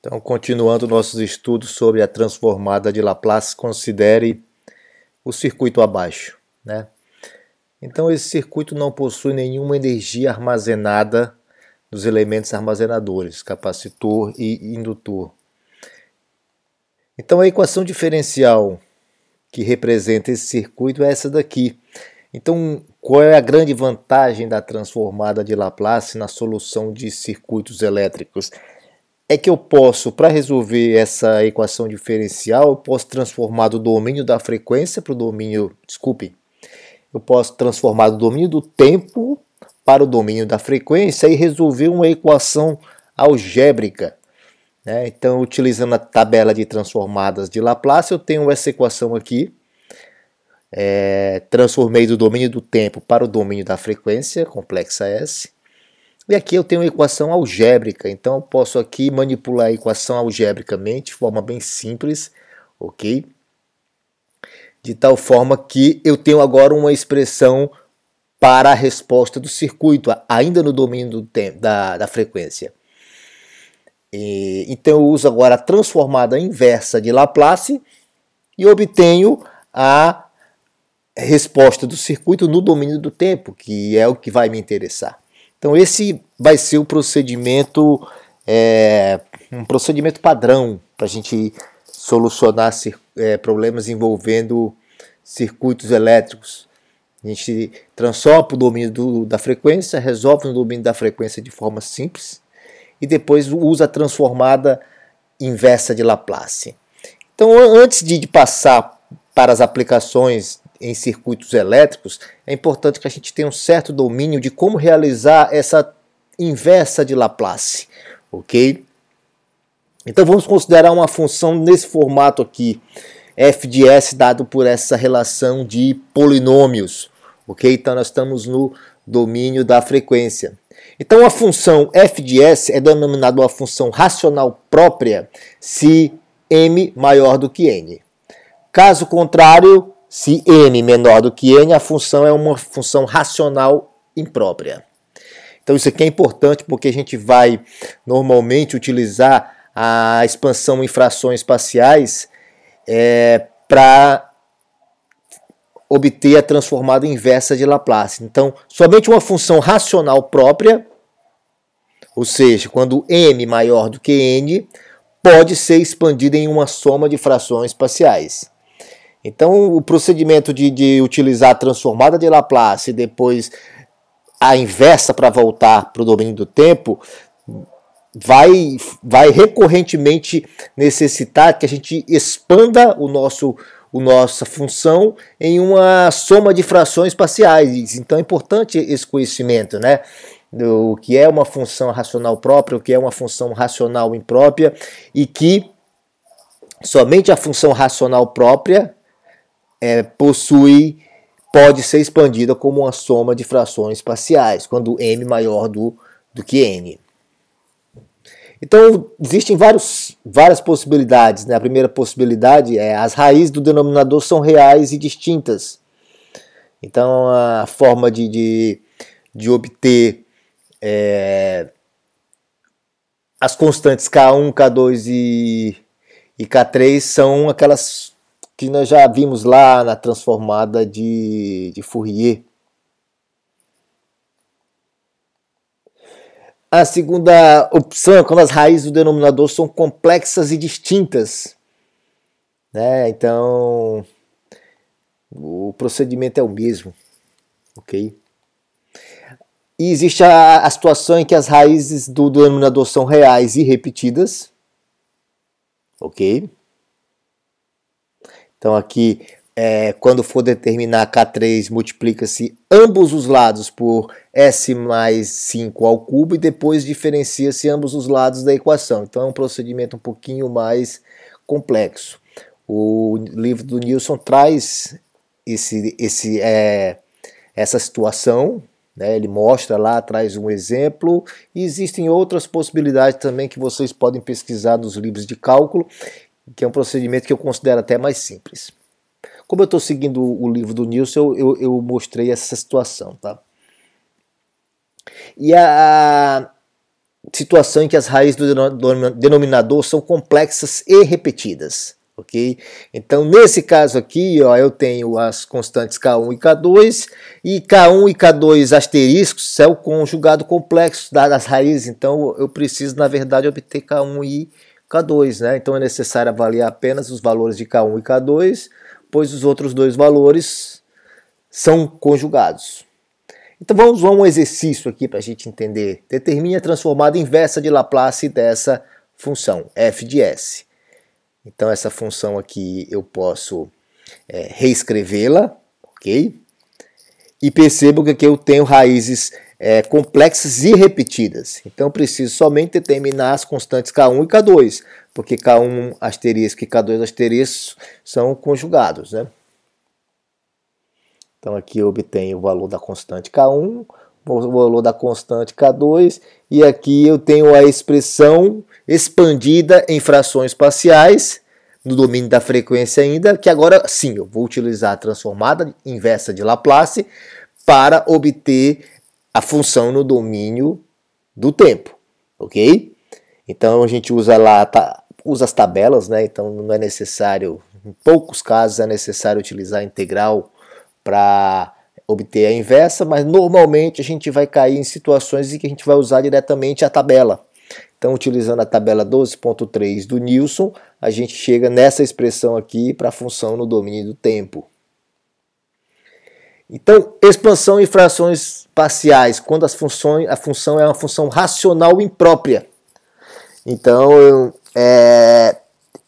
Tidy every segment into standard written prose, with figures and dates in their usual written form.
Então, continuando nossos estudos sobre a transformada de Laplace, considere o circuito abaixo, né? Então, esse circuito não possui nenhuma energia armazenada dos elementos armazenadores, capacitor e indutor. Então, a equação diferencial que representa esse circuito é essa daqui. Então, qual é a grande vantagem da transformada de Laplace na solução de circuitos elétricos? É que eu posso, para resolver essa equação diferencial, eu posso transformar do domínio da frequência para o domínio, eu posso transformar do domínio do tempo para o domínio da frequência e resolver uma equação algébrica, né? Então, utilizando a tabela de transformadas de Laplace, eu tenho essa equação aqui. Transformei do domínio do tempo para o domínio da frequência, complexa S. E aqui eu tenho uma equação algébrica, então eu posso aqui manipular a equação algebricamente de forma bem simples, ok? De tal forma que eu tenho agora uma expressão para a resposta do circuito, ainda no domínio do tempo, da frequência. Então eu uso agora a transformada inversa de Laplace e obtenho a resposta do circuito no domínio do tempo, que é o que vai me interessar. Então esse vai ser o procedimento, um procedimento padrão para a gente solucionar problemas envolvendo circuitos elétricos. A gente transforma para o domínio da frequência, resolve no domínio da frequência de forma simples e depois usa a transformada inversa de Laplace. Então, antes de passar para as aplicações em circuitos elétricos, é importante que a gente tenha um certo domínio de como realizar essa inversa de Laplace, ok? Então vamos considerar uma função nesse formato aqui, f de s dado por essa relação de polinômios, ok? Então nós estamos no domínio da frequência. Então a função f de s é denominada uma função racional própria se m maior do que n. Caso contrário, se n menor do que n, a função é uma função racional imprópria. Então isso aqui é importante porque a gente vai normalmente utilizar a expansão em frações espaciais para obter a transformada inversa de Laplace. Então, somente uma função racional própria, ou seja, quando m maior do que n, pode ser expandida em uma soma de frações espaciais. Então, o procedimento de utilizar a transformada de Laplace e depois a inversa para voltar para o domínio do tempo vai recorrentemente necessitar que a gente expanda nossa função em uma soma de frações parciais. Então é importante esse conhecimento, né? Do que é uma função racional própria, o que é uma função racional imprópria, e que somente a função racional própria pode ser expandida como uma soma de frações parciais, quando m maior do que n. Então, existem várias possibilidades, né? A primeira possibilidade é as raízes do denominador são reais e distintas. Então, a forma de obter as constantes K1, K2 e K3 são aquelas que nós já vimos lá na transformada de Fourier. A segunda opção é quando as raízes do denominador são complexas e distintas, né? Então, o procedimento é o mesmo, ok? E existe a situação em que as raízes do denominador são reais e repetidas, ok? Então aqui, quando for determinar K3, multiplica-se ambos os lados por S mais 5 ao cubo e depois diferencia-se ambos os lados da equação. Então é um procedimento um pouquinho mais complexo. O livro do Nilsson traz essa situação, né? Ele mostra lá, traz um exemplo, e existem outras possibilidades também que vocês podem pesquisar nos livros de cálculo, que é um procedimento que eu considero até mais simples. Como eu estou seguindo o livro do Nilsson, eu mostrei essa situação, tá? E situação em que as raízes do denominador são complexas e repetidas. Ok? Então, nesse caso aqui, ó, eu tenho as constantes K1 e K2, e K1 e K2 asteriscos é o conjugado complexo das raízes, então eu preciso, na verdade, obter K1 e K2, né? Então é necessário avaliar apenas os valores de K1 e K2, pois os outros dois valores são conjugados. Então vamos a um exercício aqui para a gente entender. Determine a transformada inversa de Laplace dessa função, f de s. Então essa função aqui eu posso reescrevê-la, ok? E percebo que aqui eu tenho raízes complexas e repetidas. Então eu preciso somente determinar as constantes K1 e K2, porque K1 asterisco e K2 asterisco são conjugados, né? Então aqui eu obtenho o valor da constante K1, o valor da constante K2, e aqui eu tenho a expressão expandida em frações parciais, no domínio da frequência ainda, que agora sim, eu vou utilizar a transformada inversa de Laplace para obter a função no domínio do tempo, ok? Então a gente usa lá, usa as tabelas, né? Então não é necessário, em poucos casos é necessário utilizar a integral para obter a inversa, mas normalmente a gente vai cair em situações em que a gente vai usar diretamente a tabela. Então, utilizando a tabela 12.3 do Nilsson, a gente chega nessa expressão aqui para a função no domínio do tempo. Então, expansão em frações parciais, quando a função é uma função racional imprópria. Então, a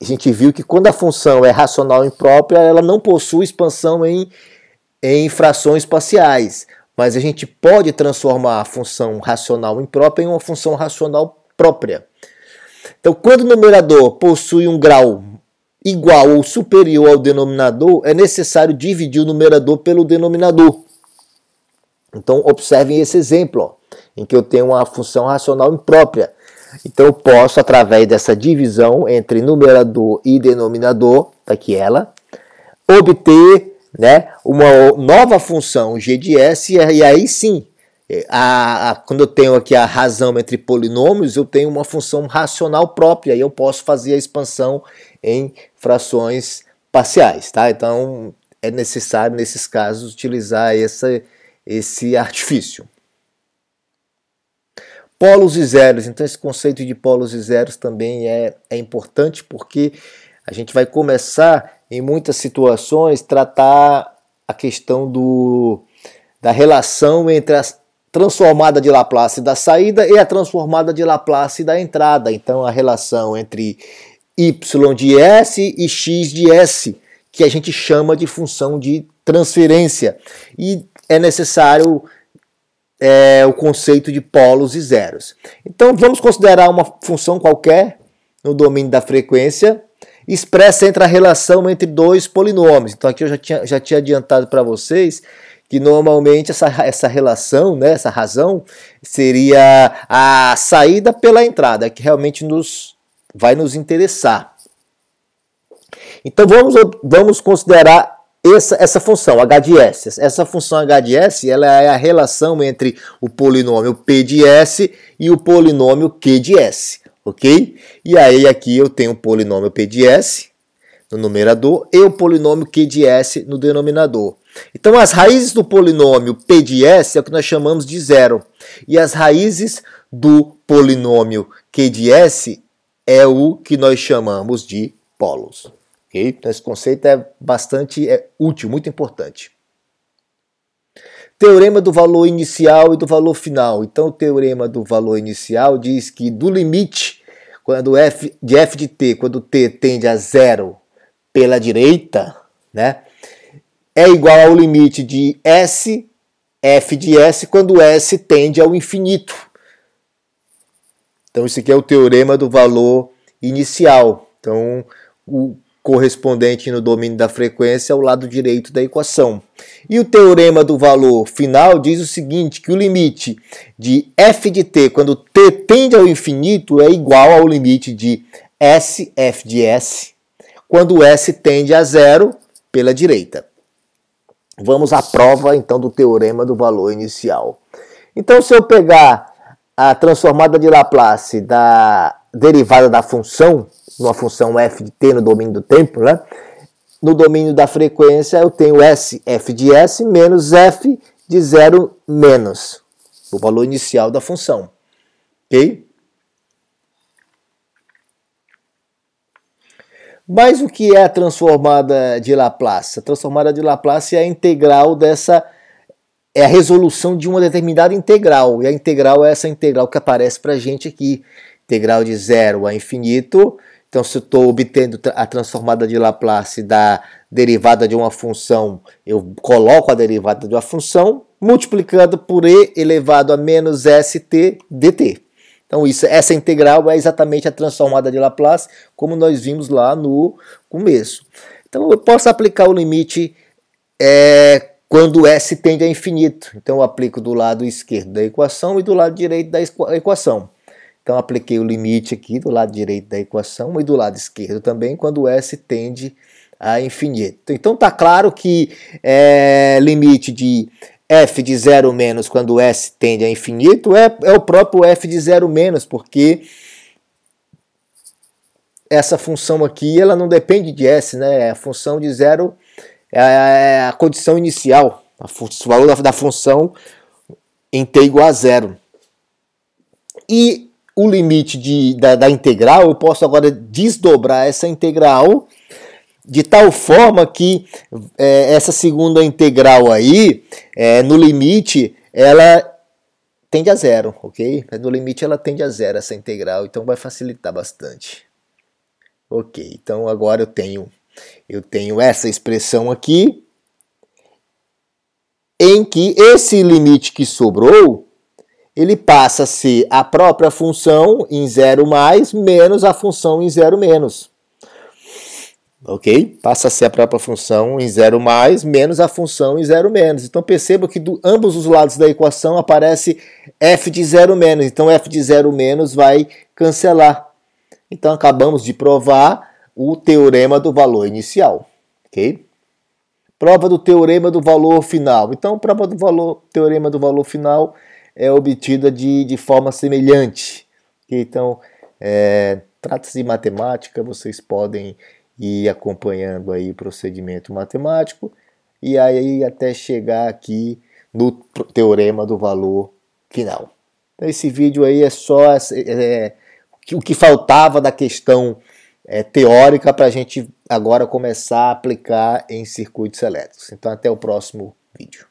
gente viu que quando a função é racional imprópria, ela não possui expansão em frações parciais, mas a gente pode transformar a função racional imprópria em uma função racional própria. Então, quando o numerador possui um grau igual ou superior ao denominador, é necessário dividir o numerador pelo denominador. Então, observem esse exemplo, ó, em que eu tenho uma função racional imprópria. Então, eu posso, através dessa divisão entre numerador e denominador, aqui ela, obter, né, uma nova função g de s, e aí sim, quando eu tenho aqui a razão entre polinômios, eu tenho uma função racional própria e eu posso fazer a expansão em frações parciais, tá? Então é necessário nesses casos utilizar esse artifício. Polos e zeros, então esse conceito de polos e zeros também é importante, porque a gente vai começar em muitas situações tratar a questão da relação entre a transformada de Laplace da saída e a transformada de Laplace da entrada. Então a relação entre y de s e x de s, que a gente chama de função de transferência. E é necessário o conceito de polos e zeros. Então vamos considerar uma função qualquer no domínio da frequência, expressa entre a relação entre dois polinômios. Então aqui eu já tinha adiantado para vocês que normalmente essa relação, né, essa razão, seria a saída pela entrada, que realmente vai nos interessar. Então vamos considerar essa função, h de s. Essa função h de s, ela é a relação entre o polinômio p de s e o polinômio q de s, ok? E aí aqui eu tenho o polinômio p de s no numerador e o polinômio q de s no denominador. Então as raízes do polinômio p de s é o que nós chamamos de zero. E as raízes do polinômio q de s é o que nós chamamos de polos. Okay? Então esse conceito é bastante útil, muito importante. Teorema do valor inicial e do valor final. Então o teorema do valor inicial diz que do limite quando f de t, quando t tende a zero pela direita, né, é igual ao limite de s, f de s, quando s tende ao infinito. Então, isso aqui é o teorema do valor inicial. Então, o correspondente no domínio da frequência é o lado direito da equação. E o teorema do valor final diz o seguinte, que o limite de f de t, quando t tende ao infinito, é igual ao limite de s, f de s, quando s tende a zero pela direita. Vamos à prova, então, do teorema do valor inicial. Então, se eu pegar a transformada de Laplace da derivada da função, uma função f de t no domínio do tempo, né? No domínio da frequência eu tenho s, f de s, menos f de 0 menos o valor inicial da função. Ok? Mas o que é a transformada de Laplace? A transformada de Laplace é a integral dessa... é a resolução de uma determinada integral. E a integral é essa integral que aparece para a gente aqui. Integral de 0 a infinito. Então, se eu estou obtendo a transformada de Laplace da derivada de uma função, eu coloco a derivada de uma função, multiplicando por e elevado a menos st dt. Então, essa integral é exatamente a transformada de Laplace, como nós vimos lá no começo. Então, eu posso aplicar o limite quando s tende a infinito. Então, eu aplico do lado esquerdo da equação e do lado direito da equação. Então, apliquei o limite aqui do lado direito da equação e do lado esquerdo também, quando s tende a infinito. Então, está claro que limite de f de 0 menos quando s tende a infinito é o próprio f de 0 menos, porque essa função aqui ela não depende de s, né? A função de 0 é a condição inicial, o valor da função em t igual a 0. E o limite da integral, eu posso agora desdobrar essa integral de tal forma que essa segunda integral aí, no limite, ela tende a 0, ok? No limite ela tende a 0 essa integral, então vai facilitar bastante. Ok, então agora eu tenho essa expressão aqui, em que esse limite que sobrou, ele passa a ser a própria função em 0 mais menos a função em 0 menos. Ok? Passa a ser a própria função em 0 mais menos a função em 0 menos. Então perceba que ambos os lados da equação aparece f de 0 menos. Então f de 0 menos vai cancelar. Então acabamos de provar o teorema do valor inicial. Ok? Prova do teorema do valor final. Então prova do teorema do valor final é obtida de forma semelhante. Okay? Então trata-se de matemática, vocês podem ir acompanhando aí o procedimento matemático e aí até chegar aqui no teorema do valor final. Então, esse vídeo aí é só o que faltava da questão teórica para a gente agora começar a aplicar em circuitos elétricos. Então até o próximo vídeo.